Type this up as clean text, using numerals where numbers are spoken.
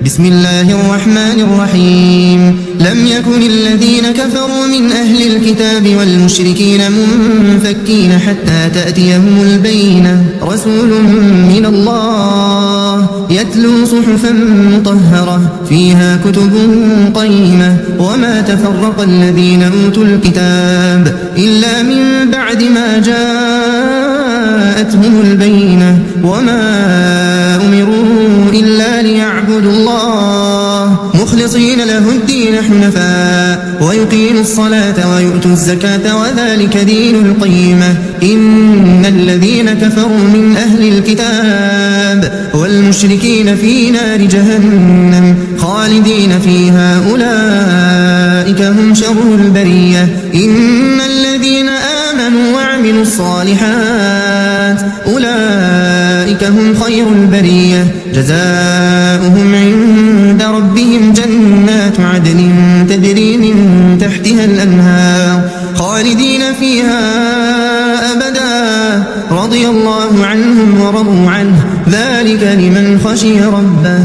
بسم الله الرحمن الرحيم لم يكن الذين كفروا من أهل الكتاب والمشركين منفكين حتى تأتيهم البينة رسول من الله يتلو صحفا مطهرة فيها كتب قيمة وما تفرق الذين أوتوا الكتاب إلا من بعد ما جاءتهم البينة وما أمروا إلا ليعبدوا الله مخلصين له الدين حنفاء ويقيموا الصلاة ويؤتوا الزكاة وذلك دين القيمة إن الذين كفروا من أهل الكتاب والمشركين في نار جهنم خالدين فيها أولئك هم شر البرية إن الذين آمنوا وعملوا الصالحات أولئك هم خير البرية جزاؤهم عند ربهم جنات عدن تجري من تحتها الأنهار خالدين فيها أبدا رضي الله عنهم ورضوا عنه ذلك لمن خشي ربه.